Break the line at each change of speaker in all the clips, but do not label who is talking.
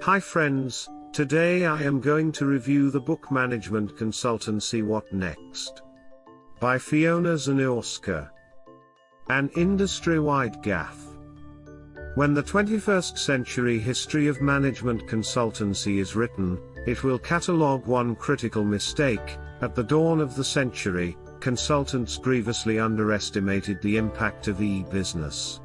Hi friends, today I am going to review the book Management Consultancy What Next? By Fiona Czerniawska. An industry-wide gaffe. When the 21st century history of management consultancy is written, it will catalogue one critical mistake. At the dawn of the century, consultants grievously underestimated the impact of e-business.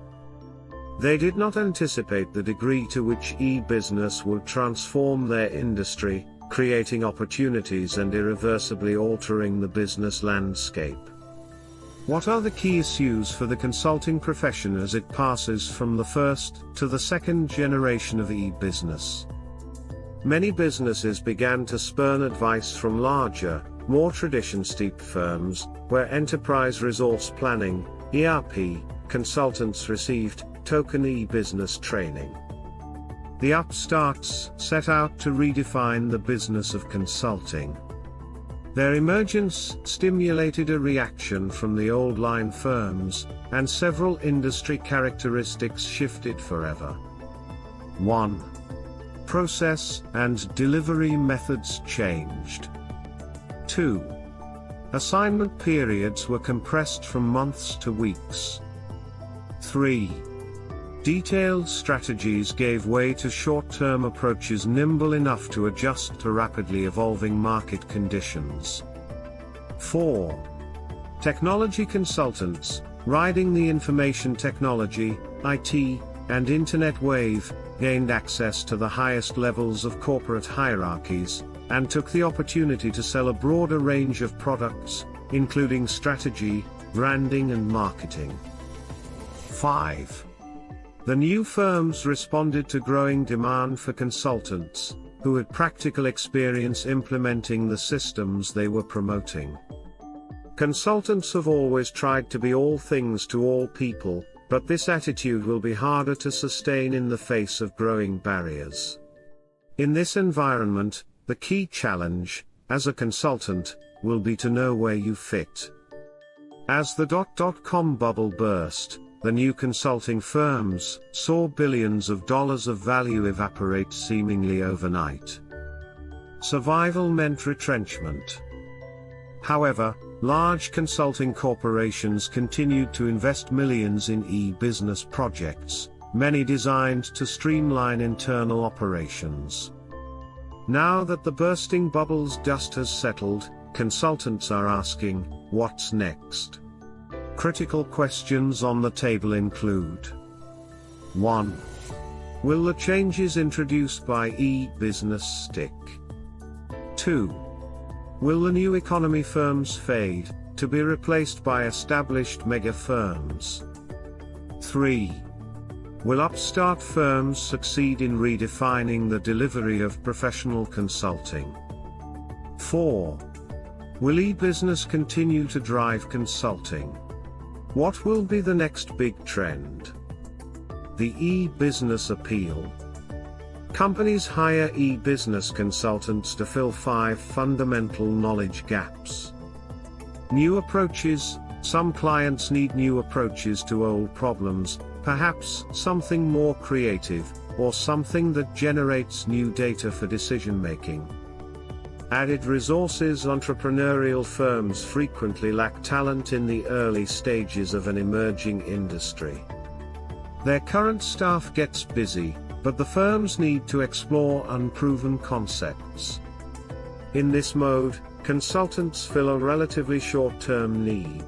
They did not anticipate the degree to which e-business would transform their industry, creating opportunities and irreversibly altering the business landscape. What are the key issues for the consulting profession as it passes from the first to the second generation of e-business? Many businesses began to spurn advice from larger, more tradition-steeped firms, where enterprise resource planning, ERP, consultants received token e-business training. The upstarts set out to redefine the business of consulting. Their emergence stimulated a reaction from the old line firms, and several industry characteristics shifted forever. 1. Process and delivery methods changed. 2. Assignment periods were compressed from months to weeks. 3. Detailed strategies gave way to short-term approaches nimble enough to adjust to rapidly evolving market conditions. 4. Technology consultants, riding the information technology, IT, and Internet wave, gained access to the highest levels of corporate hierarchies, and took the opportunity to sell a broader range of products, including strategy, branding and marketing. 5. The new firms responded to growing demand for consultants, who had practical experience implementing the systems they were promoting. Consultants have always tried to be all things to all people, but this attitude will be harder to sustain in the face of growing barriers. In this environment, the key challenge, as a consultant, will be to know where you fit. As the .com bubble burst, the new consulting firms saw billions of dollars of value evaporate seemingly overnight. Survival meant retrenchment. However, large consulting corporations continued to invest millions in e-business projects, many designed to streamline internal operations. Now that the bursting bubble's dust has settled, consultants are asking, what's next? Critical questions on the table include: 1. Will the changes introduced by e-business stick? 2. Will the new economy firms fade, to be replaced by established mega firms? 3. Will upstart firms succeed in redefining the delivery of professional consulting? 4. Will e-business continue to drive consulting? What will be the next big trend? The e-business appeal. Companies hire e-business consultants to fill 5 fundamental knowledge gaps. New approaches. Some clients need new approaches to old problems, perhaps something more creative, or something that generates new data for decision-making. Added resources. Entrepreneurial firms frequently lack talent in the early stages of an emerging industry. Their current staff gets busy, but the firms need to explore unproven concepts. In this mode, consultants fill a relatively short-term need.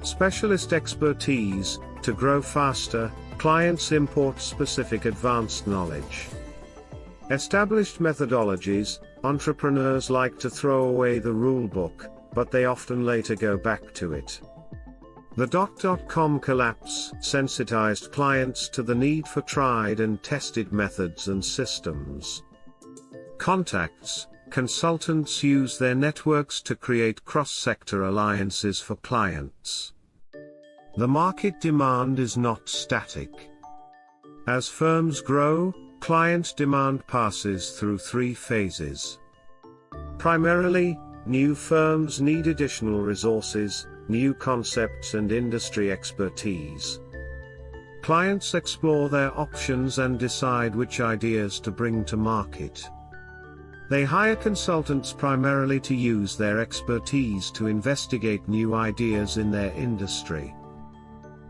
Specialist expertise. To grow faster, clients import specific advanced knowledge. Established methodologies. Entrepreneurs like to throw away the rulebook, but they often later go back to it. The .com collapse sensitized clients to the need for tried and tested methods and systems. Contacts. Consultants use their networks to create cross-sector alliances for clients. The market demand is not static. As firms grow, client demand passes through 3 phases. Primarily, new firms need additional resources, new concepts and industry expertise. Clients explore their options and decide which ideas to bring to market. They hire consultants primarily to use their expertise to investigate new ideas in their industry.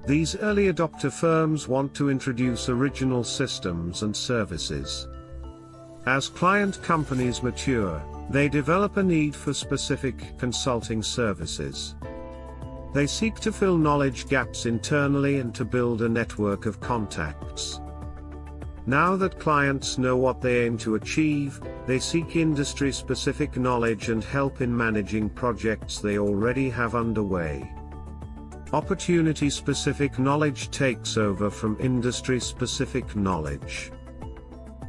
These early adopter firms want to introduce original systems and services. As client companies mature, they develop a need for specific consulting services. They seek to fill knowledge gaps internally and to build a network of contacts. Now that clients know what they aim to achieve, they seek industry-specific knowledge and help in managing projects they already have underway. Opportunity-specific knowledge takes over from industry-specific knowledge.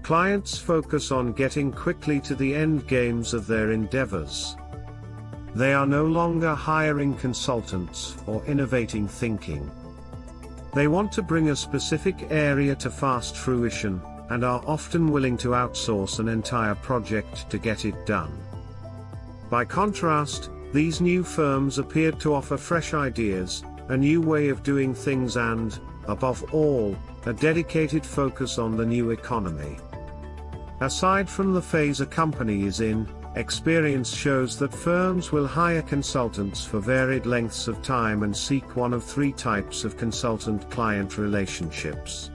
Clients focus on getting quickly to the end games of their endeavors. They are no longer hiring consultants or innovating thinking. They want to bring a specific area to fast fruition, and are often willing to outsource an entire project to get it done. By contrast, these new firms appear to offer fresh ideas, a new way of doing things and, above all, a dedicated focus on the new economy. Aside from the phase a company is in, experience shows that firms will hire consultants for varied lengths of time and seek one of three types of consultant-client relationships.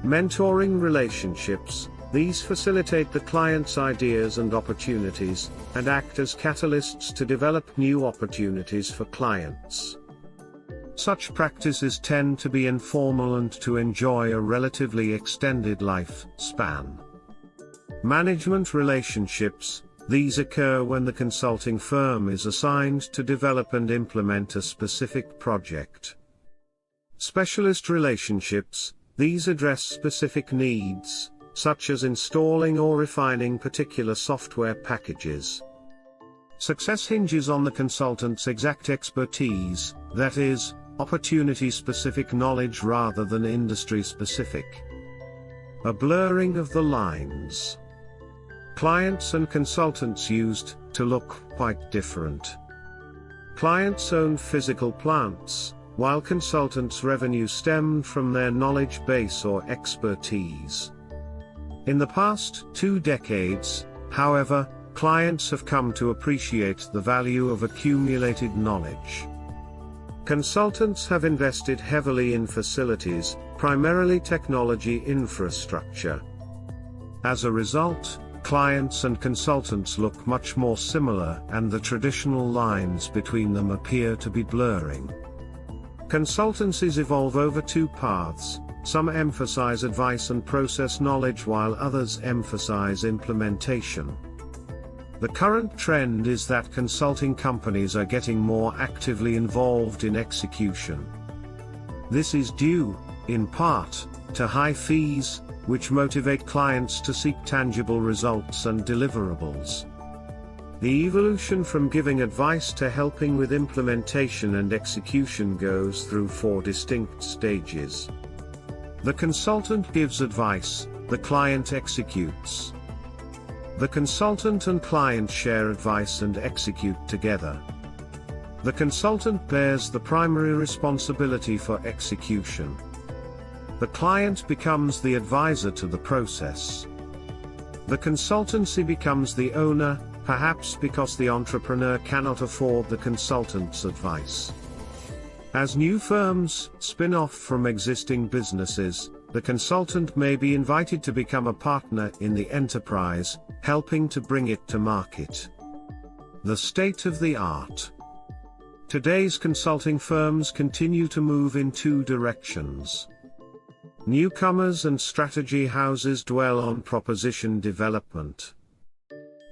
Mentoring relationships. These facilitate the client's ideas and opportunities, and act as catalysts to develop new opportunities for clients. Such practices tend to be informal and to enjoy a relatively extended life span. Management relationships. These occur when the consulting firm is assigned to develop and implement a specific project. Specialist relationships. These address specific needs, such as installing or refining particular software packages. Success hinges on the consultant's exact expertise, that is, opportunity-specific knowledge rather than industry-specific. A blurring of the lines. Clients and consultants used to look quite different. Clients own physical plants, while consultants' revenue stemmed from their knowledge base or expertise. In the past 2 decades, however, clients have come to appreciate the value of accumulated knowledge. Consultants have invested heavily in facilities, primarily technology infrastructure. As a result, clients and consultants look much more similar, and the traditional lines between them appear to be blurring. Consultancies evolve over 2 paths. Some emphasize advice and process knowledge while others emphasize implementation. The current trend is that consulting companies are getting more actively involved in execution. This is due, in part, to high fees, which motivate clients to seek tangible results and deliverables. The evolution from giving advice to helping with implementation and execution goes through 4 distinct stages. The consultant gives advice, the client executes. The consultant and client share advice and execute together. The consultant bears the primary responsibility for execution. The client becomes the advisor to the process. The consultancy becomes the owner, perhaps because the entrepreneur cannot afford the consultant's advice. As new firms spin off from existing businesses, the consultant may be invited to become a partner in the enterprise, helping to bring it to market. The state of the art. Today's consulting firms continue to move in 2 directions. Newcomers and strategy houses dwell on proposition development.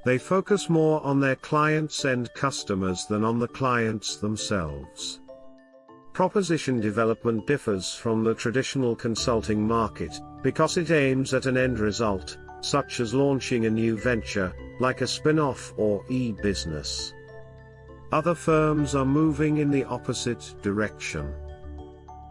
They focus more on their clients' and customers than on the clients themselves. Proposition development differs from the traditional consulting market, because it aims at an end result, such as launching a new venture, like a spin-off or e-business. Other firms are moving in the opposite direction.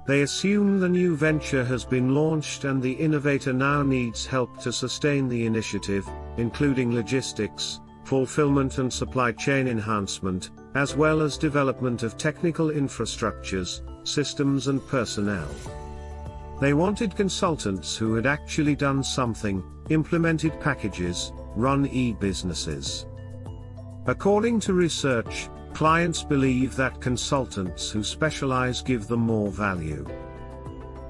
They assume the new venture has been launched and the innovator now needs help to sustain the initiative, including logistics, fulfillment and supply chain enhancement, as well as development of technical infrastructures, systems and personnel. They wanted consultants who had actually done something, implemented packages, run e-businesses. According to research, clients believe that consultants who specialize give them more value.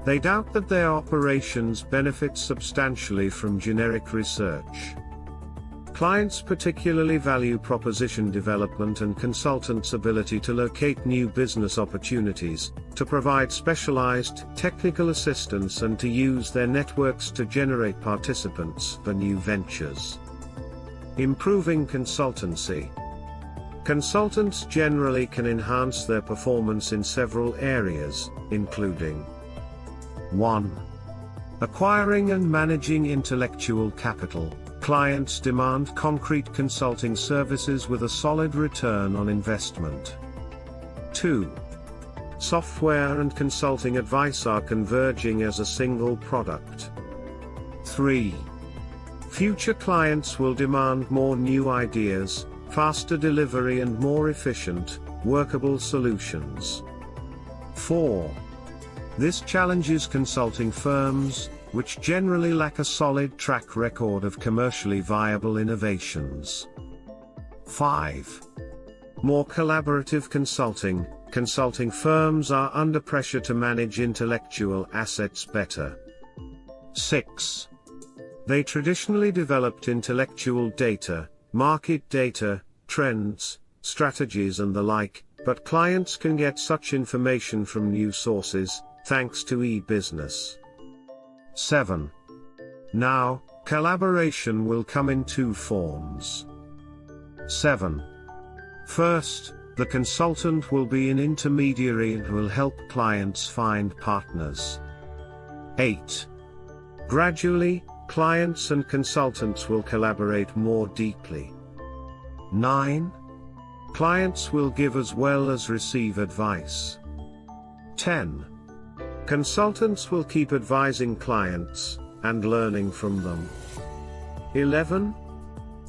They doubt that their operations benefit substantially from generic research. Clients particularly value proposition development and consultants' ability to locate new business opportunities, to provide specialized technical assistance and to use their networks to generate participants for new ventures. Improving consultancy. Consultants generally can enhance their performance in several areas, including 1. Acquiring and managing intellectual capital. Clients demand concrete consulting services with a solid return on investment. 2. Software and consulting advice are converging as a single product. 3. Future clients will demand more new ideas, faster delivery and more efficient, workable solutions. 4. This challenges consulting firms, which generally lack a solid track record of commercially viable innovations. 5. More collaborative consulting. Consulting firms are under pressure to manage intellectual assets better. 6. They traditionally developed intellectual data, market data, trends, strategies and the like, but clients can get such information from new sources, thanks to e-business. 7. Now, collaboration will come in two forms. 7. First, the consultant will be an intermediary and will help clients find partners. 8. Gradually, clients and consultants will collaborate more deeply. 9. Clients will give as well as receive advice. 10. Consultants will keep advising clients, and learning from them. 11.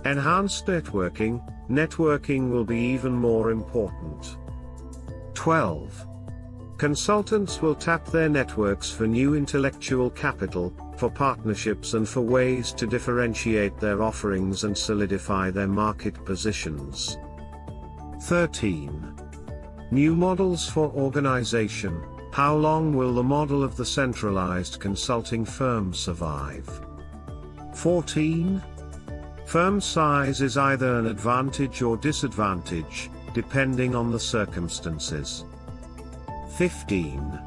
Enhanced networking. Networking will be even more important. 12. Consultants will tap their networks for new intellectual capital, for partnerships and for ways to differentiate their offerings and solidify their market positions. 13. New models for organization. How long will the model of the centralized consulting firm survive? 14. Firm size is either an advantage or disadvantage, depending on the circumstances. 15.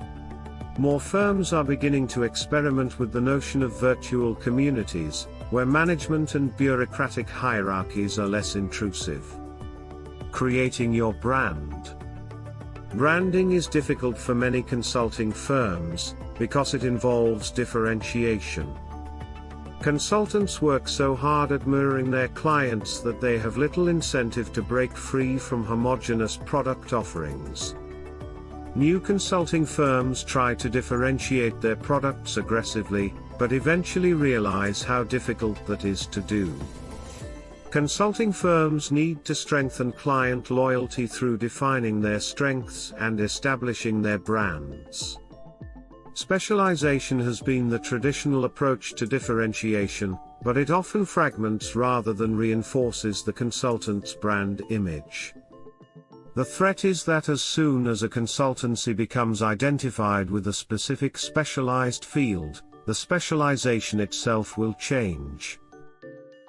More firms are beginning to experiment with the notion of virtual communities, where management and bureaucratic hierarchies are less intrusive. Creating your brand. Branding is difficult for many consulting firms, because it involves differentiation. Consultants work so hard at mirroring their clients that they have little incentive to break free from homogeneous product offerings. New consulting firms try to differentiate their products aggressively, but eventually realize how difficult that is to do. Consulting firms need to strengthen client loyalty through defining their strengths and establishing their brands. Specialization has been the traditional approach to differentiation, but it often fragments rather than reinforces the consultant's brand image. The threat is that as soon as a consultancy becomes identified with a specific specialized field, the specialization itself will change.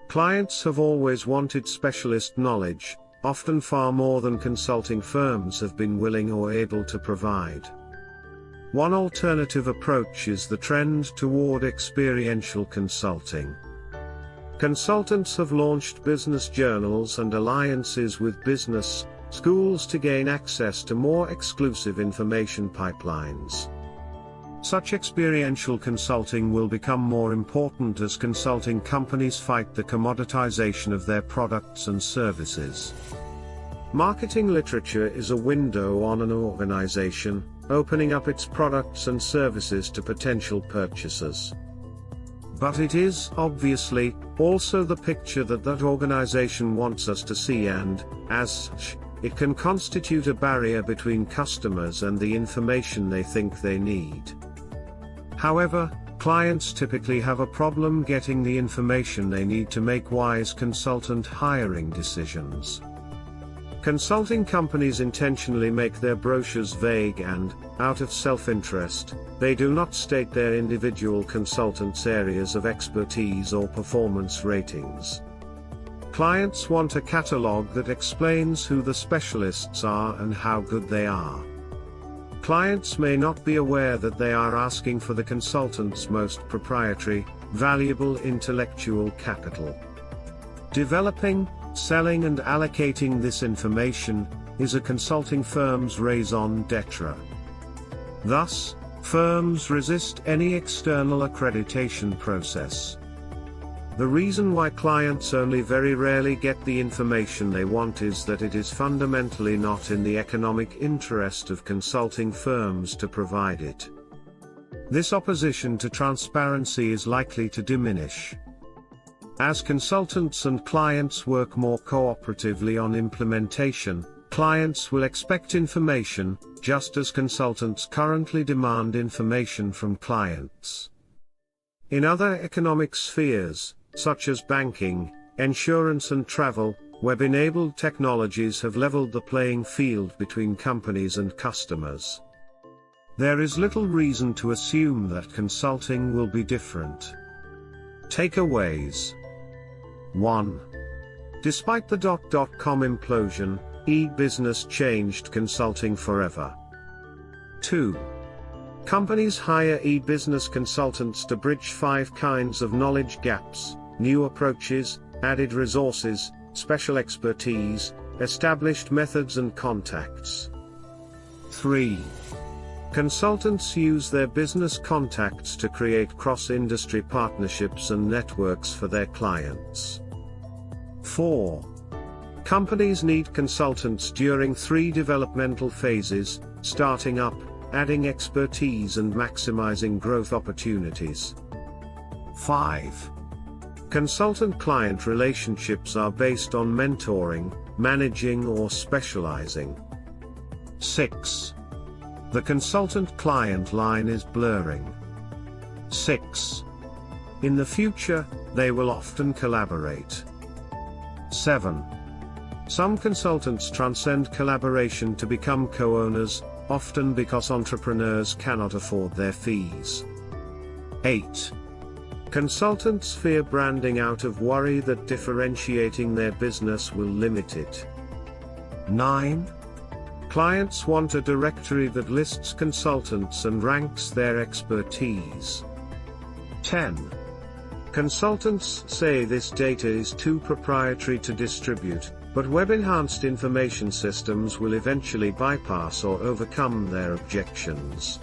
Clients have always wanted specialist knowledge, often far more than consulting firms have been willing or able to provide. One alternative approach is the trend toward experiential consulting. Consultants have launched business journals and alliances with business schools to gain access to more exclusive information pipelines. Such experiential consulting will become more important as consulting companies fight the commoditization of their products and services. Marketing literature is a window on an organization, opening up its products and services to potential purchasers. But it is, obviously, also the picture that that organization wants us to see, and, as such, it can constitute a barrier between customers and the information they think they need. However, clients typically have a problem getting the information they need to make wise consultant hiring decisions. Consulting companies intentionally make their brochures vague and, out of self-interest, they do not state their individual consultants' areas of expertise or performance ratings. Clients want a catalog that explains who the specialists are and how good they are. Clients may not be aware that they are asking for the consultant's most proprietary, valuable intellectual capital. Developing, selling and allocating this information is a consulting firm's raison d'etre. Thus, firms resist any external accreditation process. The reason why clients only very rarely get the information they want is that it is fundamentally not in the economic interest of consulting firms to provide it. This opposition to transparency is likely to diminish. As consultants and clients work more cooperatively on implementation, clients will expect information, just as consultants currently demand information from clients. In other economic spheres, such as banking, insurance and travel, web-enabled technologies have leveled the playing field between companies and customers. There is little reason to assume that consulting will be different. Takeaways. 1. Despite the .com implosion, e-business changed consulting forever. 2. Companies hire e-business consultants to bridge 5 kinds of knowledge gaps: new approaches, added resources, special expertise, established methods and contacts. 3. Consultants use their business contacts to create cross-industry partnerships and networks for their clients. 4. Companies need consultants during 3 developmental phases: starting up, adding expertise and maximizing growth opportunities. 5. Consultant-client relationships are based on mentoring, managing or specializing. 6. The consultant-client line is blurring. 6. In the future, they will often collaborate. 7. Some consultants transcend collaboration to become co-owners, often because entrepreneurs cannot afford their fees. 8. Consultants fear branding out of worry that differentiating their business will limit it. 9. Clients want a directory that lists consultants and ranks their expertise. 10. Consultants say this data is too proprietary to distribute, but web-enhanced information systems will eventually bypass or overcome their objections.